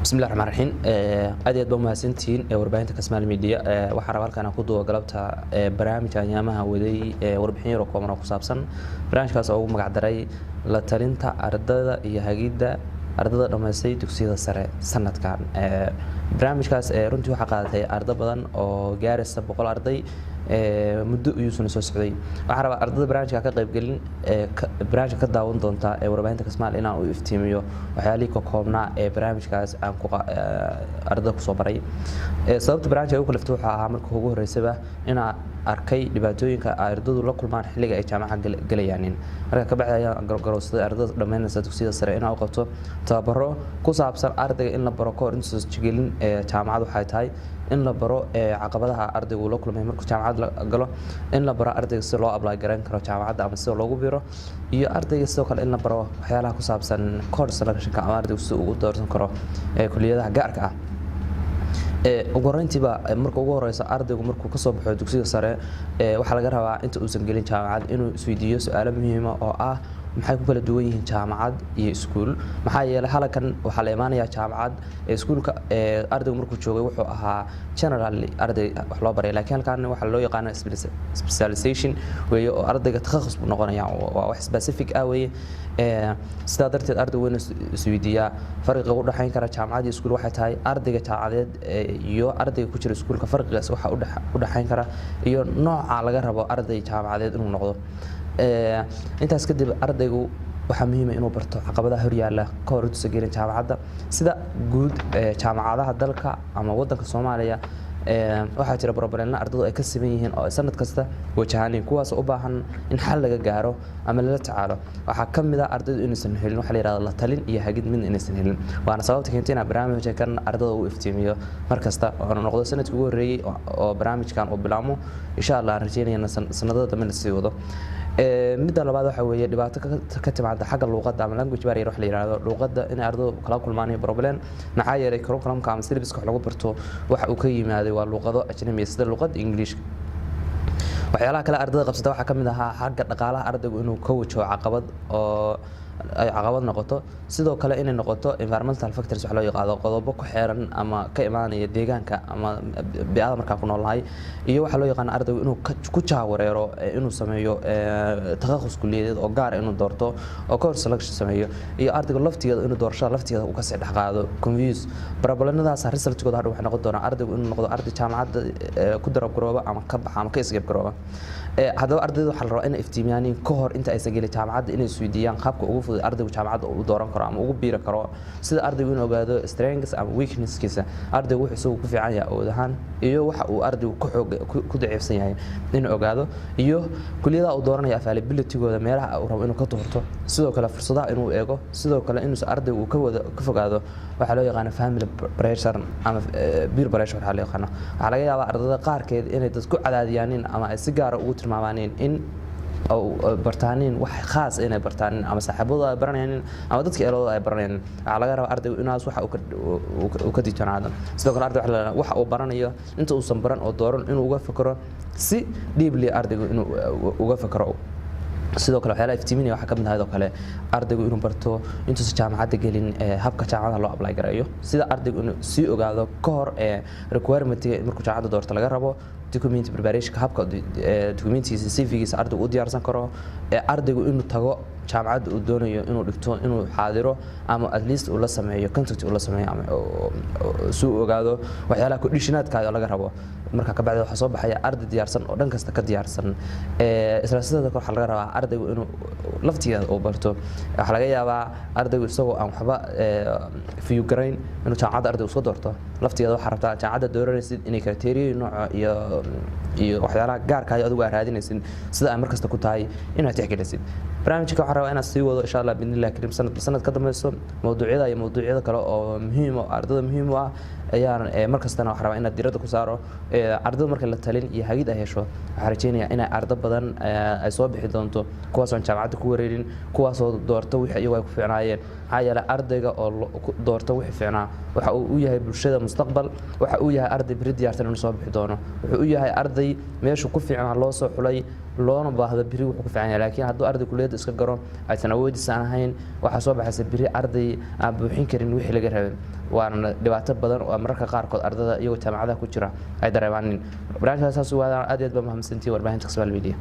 بسم الله الرحمن الرحيم أديت بمهندسين وربعين كسمال ميديا وحرب كان أخذ وقلبتها برامج أيامها ودي وربحين رقم رقصابسن برامج كاس أو مقعدري لا ترنت أرددا يهجيدا أرددا لما يصير تكسير السر سنة كان برامج كاس رنتي وحقاتها أرد بدن أو جارس بقول أرضي مدة يوسف السعودي وحرب أرض برامج كقريب قلنا برامج كداون دونتا وربعين كسمال إنا وإفتيميو وحيالي كقومنا برامج كاس أم أرض كصبري صوت برامج يقول فتوحة عمل كهوجه رسبة إنا أركي لبعضهم كأردود لكل ما حلقة إجتماع قليانين أنا كبعد جروس أردود لما نستكسيد السرعين أو قطو تبرو كوساب سر أرض إن بركور نسوس تجيلين جامعة وحيتاي إن لبرو عقبتها أرض ولكل ما يمرك جامعة قالوا إن لبرو أرض يصير أبلا جرين كرو جامعة أما يصير لوجو بيرو أرض يستوكل إن لبرو حيالها كوساب سن كورس لكن كأرض وسوق ودورن كرو كلية ده جارك ugu horeyntiiba marka ugu horeysa ardaygu markuu ka soo baxo dugsiga sare waxa laga rabaa inta uu san gelin jaamacad inuu isweydiiyo su'aalo muhiim ah oo ah maxay ku kala duwan yihiin jaamacad iyo iskuul maxaa yeelay halkan waxa la imaanaya jaamacad iskuulka ardaygu markuu joogay wuxuu ahaa general arday wax loo baray laakiin halkan waxa loo yaqaan specialization weeyo oo ardayga takhasus u noqonaya waa wax specific ah weeye sidaa darteed ardaygu inuu isweydiiyaa farqiga u dhaxayn kara jaamacad iyo iskuul waxay tahay ardayga jaamacadeed iyo ardayga ku jira iskuulka farqigaas waxa u dhaxayn kara iyo nooca laga rabo arday jaamacadeed inuu noqdo intaas kadib ardaygu waxa muhiim ah inuu barto caqabadaha hor yaala ka hor inta gelin jaamacadda sida guud jaamacadaha dalka ama wadanka Soomaaliya waxaa jira problemna ardaydu ay ka siman yihiin oo sanad kasta wajahaneen kuwaas u baahan in xal laga gaaro ama la tacaalo waxa kamid ah ardaydu inaysan helin waxa la yiraahdo la talin iyo hagid mid inaysan helin waana sababta keentay in barnaamijkan ardaydu uu iftiimiyo markasta oo noqdo sanadkii ugu horeeyay oo barnaamijkan uu bilaamo insha Allah rajaynayna sanadada dambe sii wado midda labaad waxa weeye dhibaato ka timaada xagga luqadda ama language barrier wax la yiraahdo luqadda in ardaydu kala kulmaan problem maxaa yeelay curriculumka ama syllabuska wax lagu barto waxa uu ka yimaaday waa luqado ajnabi sida luqadda English waxyaalaha kale ardayda qabsada waxa kamid ah xagga dhaqaalaha ardaygu inuu ka wajaho caqabad oo ay caqabad noqoto sidoo kale inay noqoto environmental factors wax loo yaqaano qodobo ku xeeran ama ka imaanaya deegaanka ama bi'ada markaa ku noolahay iyo waxa loo yaqaan ardaygu inuu ku jaawareero inuu sameeyo takhasus kuliyadeed oo gaar inuu doorto oo course selection sameeyo iyo ardaygu laftigeeda inuu doorashada laftigeeda uu ka sii dhaxqaado confuse problemadaas resultkooda hadhow waxa noqon doona ardaygu inuu noqdo arday jaamacadda ku darab garooba ama ka baxa ama ka isgeeb garooba haddaba ardaydu waxa la rabaa in iftiimiyaan ka hor inta aysan gelin jaamacadda inay isweydiiyaan qaabka ugu fudud ardaygu jaamacadda uu dooran karo ama ugu biiri karo sida ardaygu inuu ogaado strengths ama weaknesskiisa ardaygu wuxuu ku fiican yahay awoodahan iyo waxa uu ardaygu ku daciifsan yahay inuu ogaado iyo kulliyadaha uu dooranaya availability-gooda meelaha uu rabo inuu ka doorto sidoo kale fursadaha inuu eego sidoo kale inuu ardaygu ka fogaado waxa loo yaqaan family pressure ama peer pressure waxa loo yaqaan waxa laga yaabaa ardayda qaarkeed inay dad ku cadaadiyaan ama ay si gaar ah ugu tilmaamaan in أو برتانين واحد خاص إنه برتانين أما صاحبه برانين أما ضدك إله برانين على غير أرض وناس واحد وكدي كان هذا سلوك الأرض واحد وبرانية أنت وصل بران أو دورن إنه وقف فكرة سي ديب لي أرض إنه وقف فكرة sidoo kale waxyaalaha iftiiminaya waxa kamid ah kale ardaygu inuu barto intuu si jaamacad gelin habka jaamacada loo apply gareeyo sida ardaygu inuu si ogaado ka hor requirement-ka markuu jaamacada doorto laga rabo document preparation habka documentiisa CV-giisa ardaygu u diyaarsan karo ardaygu inuu tago jaamacad uu doonayo inuu dhigto inuu xaadiro ama at least uu la sameeyo contact uu la sameeyo ama soo ogaado waxyaalaha conditionaadka laga rabo marka ka bacdi waxa soo baxaya arday diyaarsan oo dhan kasta ka diyaarsan isla sidoo kale waxa laga rabaa ardaygu inuu laftigeeda uu barto waxa laga yaabaa ardaygu isagoo aan waxba fiyu garayn inuu jaamacad ardaygu soo doorto laftigeeda waxa rabtaa jaamacadda dooranaysid inay criteria nooca iyo waxyaalaha gaarka ah adigu raadinaysid sida ay markasta ku tahay inaad tixgelisid barnaamijka waxa rabaa inaad sii wado insha Allah bidnillah karim sanad ka dambayso mawduucyada kale oo muhiim ah ardayda muhiim ah ayaan markastana waxa rabaa inaad diirada ku saaro ardayda marka la talin iyo hagid ay hesho waxa rajeenaya in arday badan ay soo bixi doonto kuwaas oo jaamacadda ku wareerin kuwaas oo doorto wixii iyagu ay ku fiicnaayeen maxaa yeelay ardayga oo doorto wixii fiicnaa waxa uu yahay bulshada mustaqbal waxa uu yahay arday biri diyaarsan inuu soo bixi doono wuxuu u yahay arday meesha ku fiicnaa loo soo xulay loona baahdo biri wuxuu ku fiican yahay laakiin hadduu arday kulliyada iska garo aysan awoodisan ahayn waxa soo baxaysa biri arday aan buuxin karin wixii laga rabay waana dhibaato badan oo mararka qaarkood ardada iyagoo jaamacadaha ku jira ay dareemaan barnaamijkaas saas waa aad iyo aad baa mahadsantihiin warbaahinta Kismaal Media